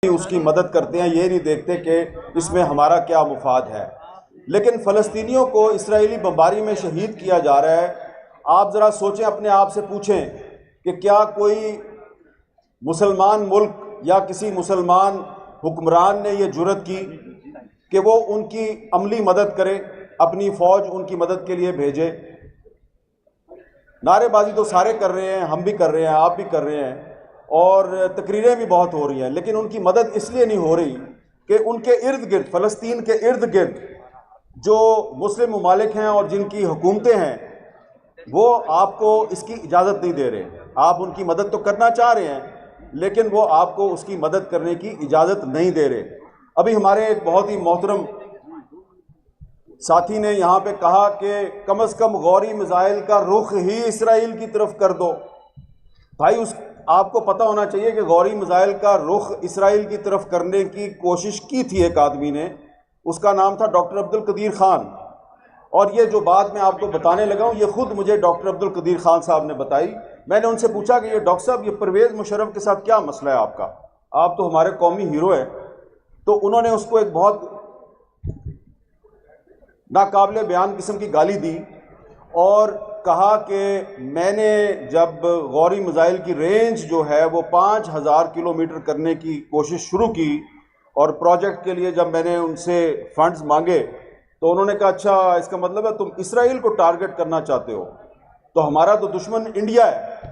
اس کی مدد کرتے ہیں، یہ نہیں دیکھتے کہ اس میں ہمارا کیا مفاد ہے۔ لیکن فلسطینیوں کو اسرائیلی بمباری میں شہید کیا جا رہا ہے۔ آپ ذرا سوچیں، اپنے آپ سے پوچھیں کہ کیا کوئی مسلمان ملک یا کسی مسلمان حکمران نے یہ جرأت کی کہ وہ ان کی عملی مدد کرے، اپنی فوج ان کی مدد کے لیے بھیجے؟ نعرے بازی تو سارے کر رہے ہیں، ہم بھی کر رہے ہیں، آپ بھی کر رہے ہیں، اور تقریریں بھی بہت ہو رہی ہیں، لیکن ان کی مدد اس لیے نہیں ہو رہی کہ ان کے ارد گرد، فلسطین کے ارد گرد جو مسلم ممالک ہیں اور جن کی حکومتیں ہیں، وہ آپ کو اس کی اجازت نہیں دے رہے۔ آپ ان کی مدد تو کرنا چاہ رہے ہیں، لیکن وہ آپ کو اس کی مدد کرنے کی اجازت نہیں دے رہے۔ ابھی ہمارے ایک بہت ہی محترم ساتھی نے یہاں پہ کہا کہ کم از کم غوری میزائل کا رخ ہی اسرائیل کی طرف کر دو۔ بھائی، آپ کو پتہ ہونا چاہیے کہ غوری میزائل کا رخ اسرائیل کی طرف کرنے کی کوشش کی تھی ایک آدمی نے، اس کا نام تھا ڈاکٹر عبدالقدیر خان، اور یہ جو بات میں آپ کو بتانے لگا ہوں یہ خود مجھے ڈاکٹر عبدالقدیر خان صاحب نے بتائی۔ میں نے ان سے پوچھا کہ یہ ڈاکٹر صاحب، یہ پرویز مشرف کے ساتھ کیا مسئلہ ہے آپ کا؟ آپ تو ہمارے قومی ہیرو ہیں۔ تو انہوں نے اس کو ایک بہت ناقابل بیان قسم کی گالی دی اور کہا کہ میں نے جب غوری میزائل کی رینج جو ہے وہ 5000 کلومیٹر کرنے کی کوشش شروع کی، اور پروجیکٹ کے لیے جب میں نے ان سے فنڈز مانگے تو انہوں نے کہا اچھا، اس کا مطلب ہے تم اسرائیل کو ٹارگٹ کرنا چاہتے ہو، تو ہمارا تو دشمن انڈیا ہے،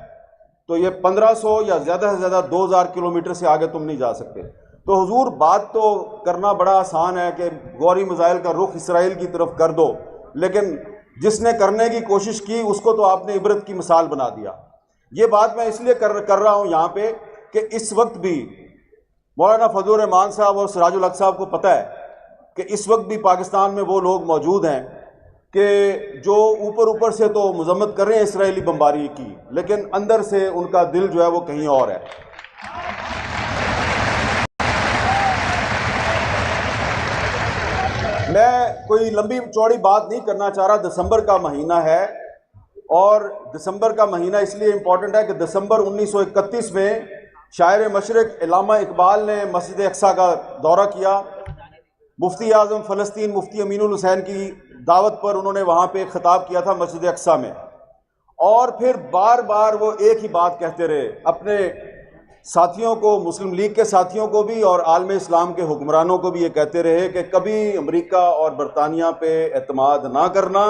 تو یہ 1500 یا زیادہ سے زیادہ 2000 کلومیٹر سے آگے تم نہیں جا سکتے۔ تو حضور، بات تو کرنا بڑا آسان ہے کہ غوری میزائل کا رخ اسرائیل کی طرف کر دو، لیکن جس نے کرنے کی کوشش کی اس کو تو آپ نے عبرت کی مثال بنا دیا۔ یہ بات میں اس لیے کر رہا ہوں یہاں پہ کہ اس وقت بھی مولانا فضل الرحمان صاحب اور سراج الحق صاحب کو پتہ ہے کہ اس وقت بھی پاکستان میں وہ لوگ موجود ہیں کہ جو اوپر سے تو مذمت کر رہے ہیں اسرائیلی بمباری کی، لیکن اندر سے ان کا دل جو ہے وہ کہیں اور ہے۔ میں کوئی لمبی چوڑی بات نہیں کرنا چاہ رہا۔ دسمبر کا مہینہ ہے، اور دسمبر کا مہینہ اس لیے امپورٹنٹ ہے کہ دسمبر 1931 میں شاعر مشرق علامہ اقبال نے مسجد اقصیٰ کا دورہ کیا۔ مفتی اعظم فلسطین مفتی امین الحسین کی دعوت پر انہوں نے وہاں پہ خطاب کیا تھا مسجد اقصیٰ میں، اور پھر بار بار وہ ایک ہی بات کہتے رہے اپنے ساتھیوں کو، مسلم لیگ کے ساتھیوں کو بھی اور عالم اسلام کے حکمرانوں کو بھی یہ کہتے رہے کہ کبھی امریکہ اور برطانیہ پہ اعتماد نہ کرنا،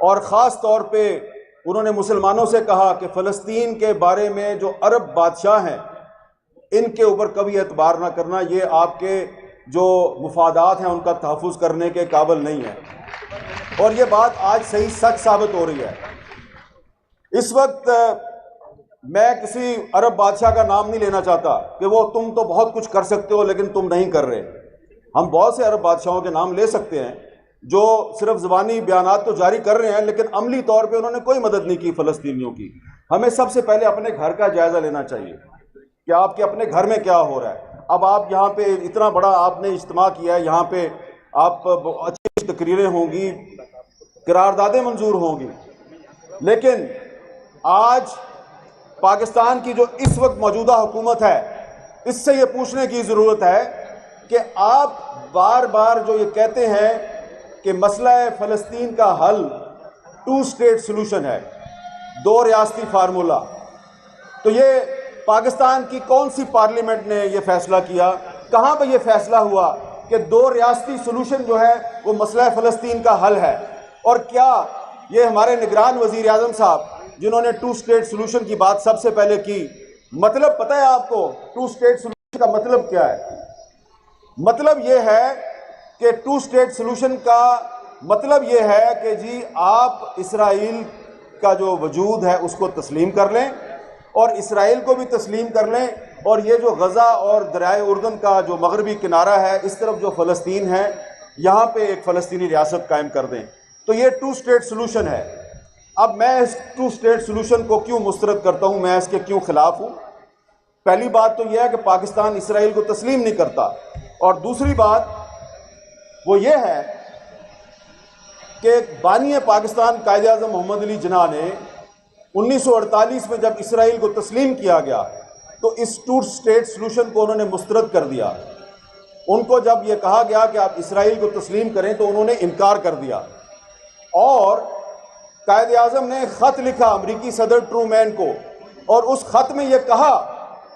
اور خاص طور پہ انہوں نے مسلمانوں سے کہا کہ فلسطین کے بارے میں جو عرب بادشاہ ہیں ان کے اوپر کبھی اعتبار نہ کرنا، یہ آپ کے جو مفادات ہیں ان کا تحفظ کرنے کے قابل نہیں ہے۔ اور یہ بات آج صحیح سچ ثابت ہو رہی ہے۔ اس وقت میں کسی عرب بادشاہ کا نام نہیں لینا چاہتا کہ وہ تم تو بہت کچھ کر سکتے ہو لیکن تم نہیں کر رہے۔ ہم بہت سے عرب بادشاہوں کے نام لے سکتے ہیں جو صرف زبانی بیانات تو جاری کر رہے ہیں لیکن عملی طور پہ انہوں نے کوئی مدد نہیں کی فلسطینیوں کی۔ ہمیں سب سے پہلے اپنے گھر کا جائزہ لینا چاہیے کہ آپ کے اپنے گھر میں کیا ہو رہا ہے۔ اب آپ یہاں پہ اتنا بڑا آپ نے اجتماع کیا ہے، یہاں پہ آپ اچھی تقریریں ہوں گی، قراردادیں منظور ہوں گی، لیکن آج پاکستان کی جو اس وقت موجودہ حکومت ہے اس سے یہ پوچھنے کی ضرورت ہے کہ آپ بار بار جو یہ کہتے ہیں کہ مسئلہ فلسطین کا حل 2 اسٹیٹ سلوشن ہے، 2 ریاستی فارمولہ، تو یہ پاکستان کی کون سی پارلیمنٹ نے یہ فیصلہ کیا؟ کہاں پہ یہ فیصلہ ہوا کہ 2 ریاستی سلوشن جو ہے وہ مسئلہ فلسطین کا حل ہے؟ اور کیا یہ ہمارے نگران وزیر اعظم صاحب جنہوں نے 2 اسٹیٹ سلوشن کی بات سب سے پہلے کی، مطلب پتہ ہے آپ کو 2 اسٹیٹ سلوشن کا مطلب کیا ہے؟ مطلب یہ ہے کہ 2 اسٹیٹ سلوشن کا مطلب یہ ہے کہ جی آپ اسرائیل کا جو وجود ہے اس کو تسلیم کر لیں اور اسرائیل کو بھی تسلیم کر لیں، اور یہ جو غزہ اور دریائے اردن کا جو مغربی کنارہ ہے اس طرف جو فلسطین ہے یہاں پہ ایک فلسطینی ریاست قائم کر دیں۔ تو یہ 2 اسٹیٹ سلوشن ہے۔ اب میں اس 2 اسٹیٹ سلوشن کو کیوں مسترد کرتا ہوں، میں اس کے کیوں خلاف ہوں؟ پہلی بات تو یہ ہے کہ پاکستان اسرائیل کو تسلیم نہیں کرتا، اور دوسری بات وہ یہ ہے کہ بانی پاکستان قائد اعظم محمد علی جناح نے 1948 میں جب اسرائیل کو تسلیم کیا گیا تو اس ٹو اسٹیٹ سلوشن کو انہوں نے مسترد کر دیا۔ ان کو جب یہ کہا گیا کہ آپ اسرائیل کو تسلیم کریں تو انہوں نے انکار کر دیا، اور قائد اعظم نے خط لکھا امریکی صدر ٹرومین کو، اور اس خط میں یہ کہا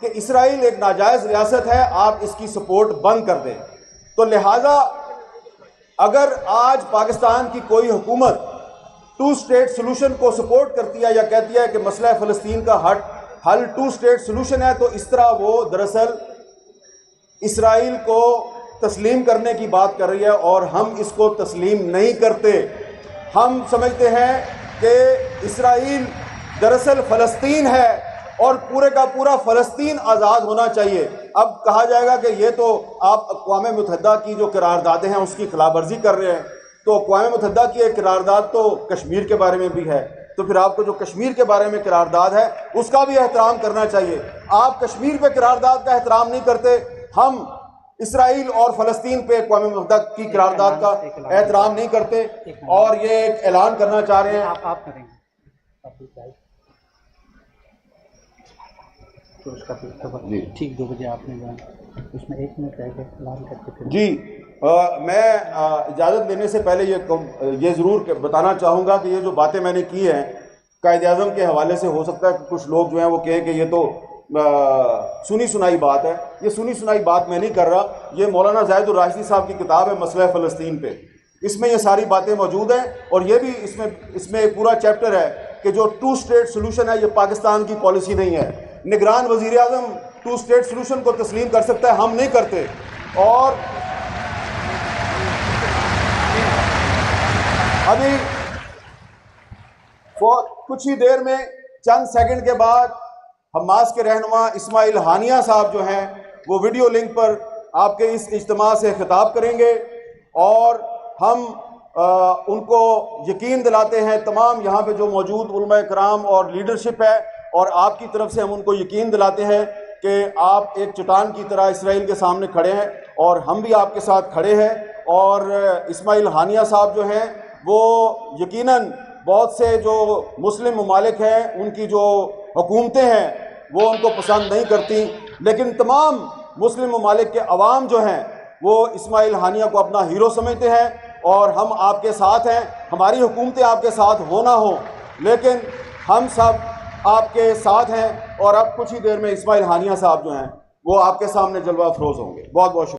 کہ اسرائیل ایک ناجائز ریاست ہے، آپ اس کی سپورٹ بند کر دیں۔ تو لہٰذا اگر آج پاکستان کی کوئی حکومت ٹو اسٹیٹ سلوشن کو سپورٹ کرتی ہے یا کہتی ہے کہ مسئلہ فلسطین کا حل ٹو اسٹیٹ سلوشن ہے، تو اس طرح وہ دراصل اسرائیل کو تسلیم کرنے کی بات کر رہی ہے، اور ہم اس کو تسلیم نہیں کرتے۔ ہم سمجھتے ہیں کہ اسرائیل دراصل فلسطین ہے، اور پورے کا پورا فلسطین آزاد ہونا چاہیے۔ اب کہا جائے گا کہ یہ تو آپ اقوام متحدہ کی جو قراردادیں ہیں اس کی خلاف ورزی کر رہے ہیں، تو اقوام متحدہ کی ایک قرارداد تو کشمیر کے بارے میں بھی ہے، تو پھر آپ کو جو کشمیر کے بارے میں قرارداد ہے اس کا بھی احترام کرنا چاہیے۔ آپ کشمیر پہ قرارداد کا احترام نہیں کرتے، ہم اسرائیل اور فلسطین پہ اقوام متحدہ کی قرارداد کا احترام نہیں کرتے، اور یہ ایک اعلان کرنا چاہ رہے ہیں۔ آپ کریں گے تو اس کا ٹھیک 2 بجے آپ نے اس میں 1 منٹ رہ گئے اعلان کر کے پھر جی میں اجازت لینے سے پہلے یہ ضرور بتانا چاہوں گا کہ یہ جو باتیں میں نے کی ہیں قائد اعظم کے حوالے سے، ہو سکتا ہے کہ کچھ لوگ جو ہیں وہ کہیں کہ یہ تو سنی سنائی بات ہے۔ یہ سنی سنائی بات میں نہیں کر رہا، یہ مولانا زاہد الراشدی صاحب کی کتاب ہے مسئلہ فلسطین پہ، اس میں یہ ساری باتیں موجود ہیں، اور یہ بھی اس میں ایک پورا چیپٹر ہے کہ جو ٹو اسٹیٹ سلوشن ہے یہ پاکستان کی پالیسی نہیں ہے۔ نگران وزیر اعظم ٹو اسٹیٹ سلوشن کو تسلیم کر سکتا ہے، ہم نہیں کرتے۔ اور ابھی کچھ ہی دیر میں چند سیکنڈ کے بعد حماس کے رہنما اسماعیل ہانیہ صاحب جو ہیں وہ ویڈیو لنک پر آپ کے اس اجتماع سے خطاب کریں گے، اور ہم ان کو یقین دلاتے ہیں، تمام یہاں پہ جو موجود علماء کرام اور لیڈرشپ ہے، اور آپ کی طرف سے ہم ان کو یقین دلاتے ہیں کہ آپ ایک چٹان کی طرح اسرائیل کے سامنے کھڑے ہیں، اور ہم بھی آپ کے ساتھ کھڑے ہیں۔ اور اسماعیل ہانیہ صاحب جو ہیں وہ یقیناً بہت سے جو مسلم ممالک ہیں ان کی جو حکومتیں ہیں وہ ان کو پسند نہیں کرتی، لیکن تمام مسلم ممالک کے عوام جو ہیں وہ اسماعیل ہانیہ کو اپنا ہیرو سمجھتے ہیں، اور ہم آپ کے ساتھ ہیں۔ ہماری حکومتیں آپ کے ساتھ ہو نہ ہو، لیکن ہم سب آپ کے ساتھ ہیں، اور اب کچھ ہی دیر میں اسماعیل ہانیہ صاحب جو ہیں وہ آپ کے سامنے جلوہ افروز ہوں گے۔ بہت بہت شکریہ۔